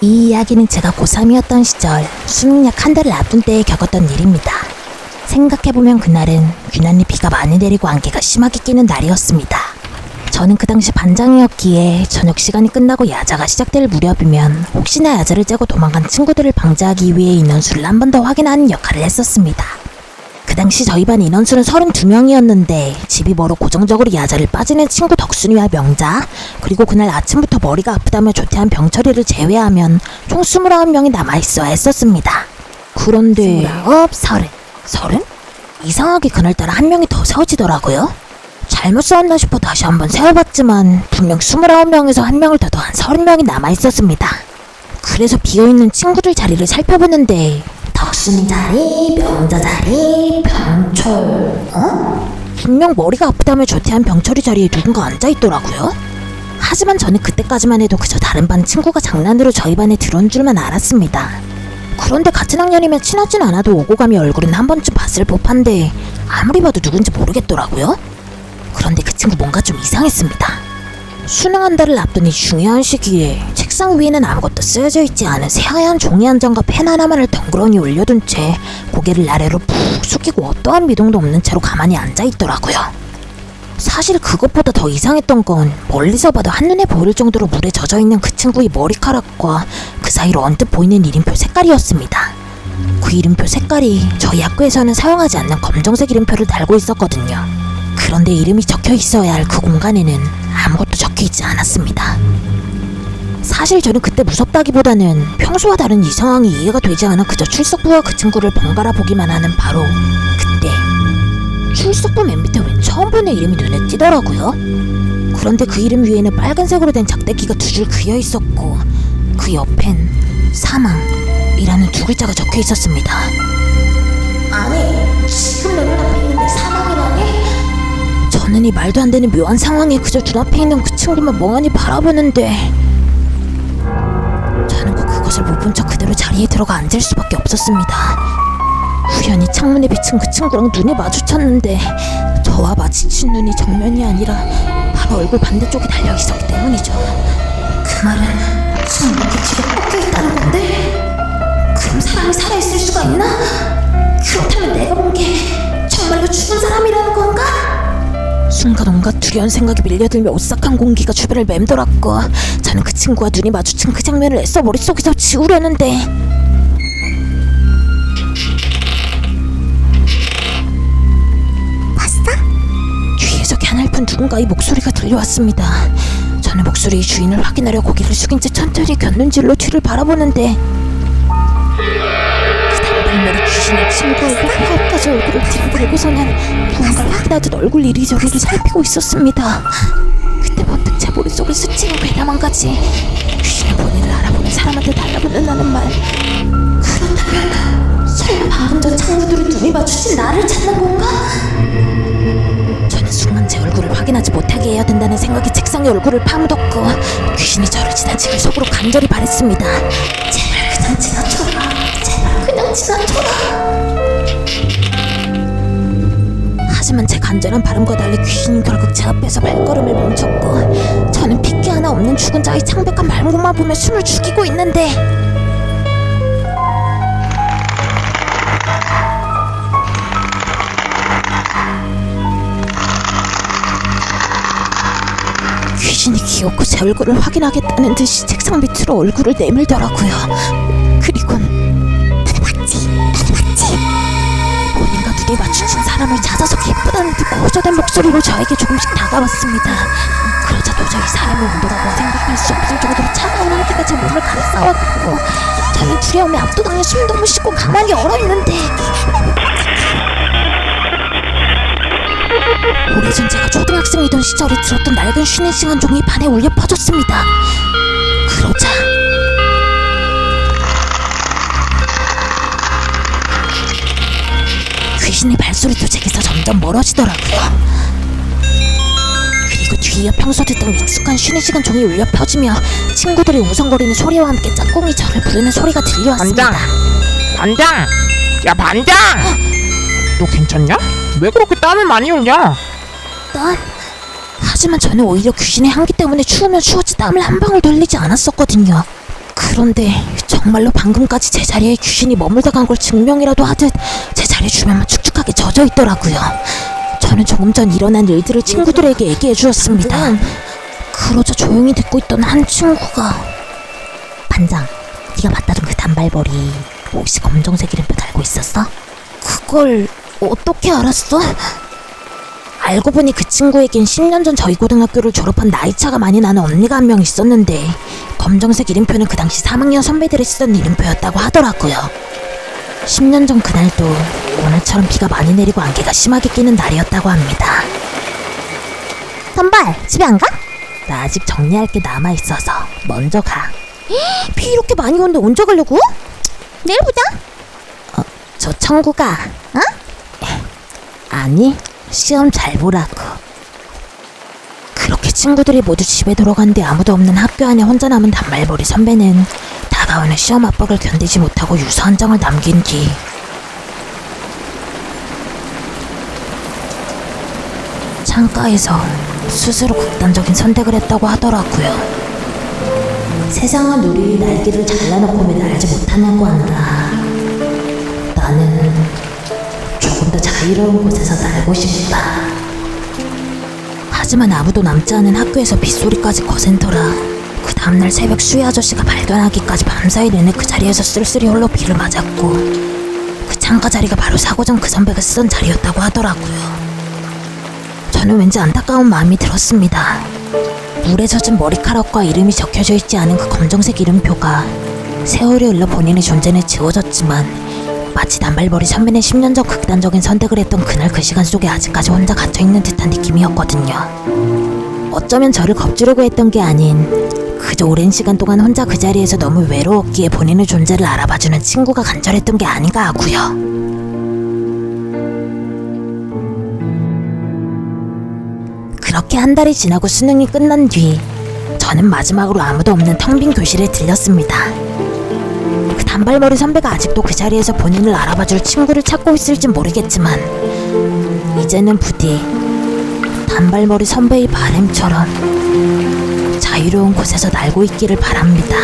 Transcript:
이 이야기는 제가 고3이었던 시절 수능약 한 달을 앞둔 때에 겪었던 일입니다. 생각해보면 그날은 유난히 비가 많이 내리고 안개가 심하게 끼는 날이었습니다. 저는 그 당시 반장이었기에 저녁 시간이 끝나고 야자가 시작될 무렵이면 혹시나 야자를 째고 도망간 친구들을 방지하기 위해 인원수를 한 번 더 확인하는 역할을 했었습니다. 그 당시 저희 반 인원수는 32명이었는데 집이 멀어 고정적으로 야자를 빠지는 친구 덕순이와 명자, 그리고 그날 아침부터 머리가 아프다며 조퇴한 병철이를 제외하면 총 29명이 남아있어야 했었습니다. 그런데 30? 이상하게 그날따라 한 명이 더 세워지더라고요. 잘못 세웠나 싶어 다시 한번 세워봤지만 분명 29명에서 한 명을 더 더한 30명이 남아있었습니다. 그래서 비어있는 친구들 자리를 살펴보는데 덕순이 자리, 명자 자리, 병철... 분명 머리가 아프다며 조퇴한 병철이 자리에 누군가 앉아있더라고요. 하지만 저는 그때까지만 해도 그저 다른 반 친구가 장난으로 저희 반에 들어온 줄만 알았습니다. 그런데 같은 학년이면 친하진 않아도 오고 가며 얼굴은 한 번쯤 봤을 법한데 아무리 봐도 누군지 모르겠더라고요. 그런데 그 친구 뭔가 좀 이상했습니다. 수능 한 달을 앞둔 이 중요한 시기에 책상 위에는 아무것도 쓰여져 있지 않은 새하얀 종이 한 장과 펜 하나만을 덩그러니 올려둔 채 고개를 아래로 푹 숙이고 어떠한 미동도 없는 채로 가만히 앉아있더라고요. 사실 그것보다 더 이상했던 건 멀리서 봐도 한눈에 보일 정도로 물에 젖어있는 그 친구의 머리카락과 그 사이로 언뜻 보이는 이름표 색깔이었습니다. 그 이름표 색깔이 저희 학교에서는 사용하지 않는 검정색 이름표를 달고 있었거든요. 그런데 이름이 적혀 있어야 할 그 공간에는 아무것도 적혀 있지 않았습니다. 사실 저는 그때 무섭다기보다는 평소와 다른 이 상황이 이해가 되지 않아 그저 출석부와 그 친구를 번갈아 보기만 하는 바로 그때 출석부 맨 밑에 웬 처음 보는 이름이 눈에 띄더라고요. 그런데 그 이름 위에는 빨간색으로 된 작대기가 두 줄 그려 있었고 그 옆엔 사망이라는 두 글자가 적혀 있었습니다. 아니, 지금 내 눈앞에 있는데 사망이라니? 저는 이 말도 안 되는 묘한 상황에 그저 눈앞에 있는 그 친구만 멍하니 바라보는데 저는 그것을 못 본 척 그대로 자리에 들어가 앉을 수밖에 없었습니다. 우연히 창문에 비친 그 친구랑 눈이 마주쳤는데 저와 마주친 눈이 정면이 아니라 바로 얼굴 반대쪽에 달려 있었기 때문이죠. 그 말은 지금 이렇게 길에 꺾여 있다는 건데 그럼 사람이 살아있을 수가 있나? 그렇다면 내가 본 게 정말로 죽은 사람이라는 건가? 순간 온갖 두려운 생각이 밀려들며 오싹한 공기가 주변을 맴돌았고 저는 그 친구와 눈이 마주친 그 장면을 애써 머릿속에서 지우려는데 봤어? 뒤에서 가냘픈 누군가의 목소리가 들려왔습니다. 저는 목소리의 주인을 확인하려 고개를 숙인 채 천천히 곁눈질로 뒤를 바라보는데 단발머리 귀신의 친구의 흑화까지 얼굴을 뒤돌고서는 무언가를 확인하듯 얼굴 이리저리를 살피고 있었습니다. 그때 번뜩 제 머릿속을 스치는 괴담 한 가지, 귀신의 본인을 알아보는 사람한테 달라붙는다는 말. 그렇다면 설마 방금 전 창문으로 눈이 마주친 나를 찾는 건가? 저는 순간 제 얼굴을 확인하지 못하게 해야 된다는 생각이 책상에 얼굴을 파묻었고 귀신이 저를 지나치길 속으로 간절히 바랬습니다. 제발 그냥 지나쳐라. 그냥 지나쳐라. 하지만 제 간절한 바람과 달리 귀신은 결국 제 앞에서 발걸음을 멈췄고 저는 핏기 하나 없는 죽은 자의 창백한 말문만 보며 숨을 죽이고 있는데 귀신이 귀엽고 제 얼굴을 확인하겠다는 듯이 책상 밑으로 얼굴을 내밀더라고요. 그리곤 본인과 눈이 마주친 사람을 찾아서 예쁘다는 듯 고조된 목소리로 저에게 조금씩 다가왔습니다. 그러자 도저히 사람이 온도라고 생각할 수 없을 정도로 차가운 한기가 제 몸을 감싸왔고 저는 두려움에 압도당해 숨도 못 쉬고 가만히 얼어있는데 오래전 제가 초등학생이던 시절에 들었던 낡은 쉬는 시간 종이 반에 울려 퍼졌습니다. 그러자 귀신의 발소리도 제게서 점점 멀어지더라고요. 그리고 뒤이어 평소 듣던 익숙한 쉬는 시간 종이 울려 퍼지며 친구들이 웅성거리는 소리와 함께 짝꿍이 저를 부르는 소리가 들려왔습니다. 반장! 야 반장! 너 괜찮냐? 왜 그렇게 땀을 많이 흘려? 난... 하지만 저는 오히려 귀신의 향기 때문에 추우면 추웠지 땀을 한 방울 돌리지 않았었거든요. 그런데 정말로 방금까지 제 자리에 귀신이 머물다 간 걸 증명이라도 하듯 제 자리 주변만 축축하게 젖어 있더라고요. 저는 조금 전 일어난 일들을 친구들에게 얘기해 주었습니다. 그러자 조용히 듣고 있던 한 친구가 반장, 네가 봤다던 그 단발머리 혹시 검정색 이름표 달고 있었어? 그걸 어떻게 알았어? 알고 보니 그 친구에겐 10년 전 저희 고등학교를 졸업한 나이차가 많이 나는 언니가 한 명 있었는데 검정색 이름표는 그 당시 3학년 선배들이 쓰던 이름표였다고 하더라고요. 10년 전 그날도 오늘처럼 비가 많이 내리고 안개가 심하게 끼는 날이었다고 합니다. 선발, 집에 안 가? 나 아직 정리할 게 남아있어서 먼저 가. 비 이렇게 많이 오는데 언제 가려고? 내일 보자. 저 청구가, 어? 아니, 시험 잘 보라고. 그렇게 친구들이 모두 집에 돌아간 뒤 아무도 없는 학교 안에 혼자 남은 단발머리 선배는 다가오는 시험 압박을 견디지 못하고 유서 한 장을 남긴 뒤 창가에서 스스로 극단적인 선택을 했다고 하더라고요. 세상은 우리 날개를 잘라놓고 왜 날지 못하냐고 한다. 나는 조금 더 자유로운 곳에서 날고 싶다. 하지만 아무도 남지 않은 학교에서 빗소리까지 거센 터라 그 다음날 새벽 수희 아저씨가 발견하기까지 밤사이 내내 그 자리에서 쓸쓸히 홀로 비를 맞았고 그 창가 자리가 바로 사고 전 그 선배가 쓰던 자리였다고 하더라고요. 저는 왠지 안타까운 마음이 들었습니다. 물에 젖은 머리카락과 이름이 적혀져 있지 않은 그 검정색 이름표가 세월이 흘러 본인의 존재는 지워졌지만 마치 단발머리 선배는 10년 전 극단적인 선택을 했던 그날 그 시간 속에 아직까지 혼자 갇혀있는 듯한 느낌이었거든요. 어쩌면 저를 겁주려고 했던 게 아닌 그저 오랜 시간 동안 혼자 그 자리에서 너무 외로웠기에 본인의 존재를 알아봐주는 친구가 간절했던 게 아닌가 하고요. 그렇게 한 달이 지나고 수능이 끝난 뒤 저는 마지막으로 아무도 없는 텅 빈 교실에 들렸습니다. 그 단발머리 선배가 아직도 그 자리에서 본인을 알아봐줄 친구를 찾고 있을진 모르겠지만 이제는 부디 단발머리 선배의 바램처럼 자유로운 곳에서 날고 있기를 바랍니다.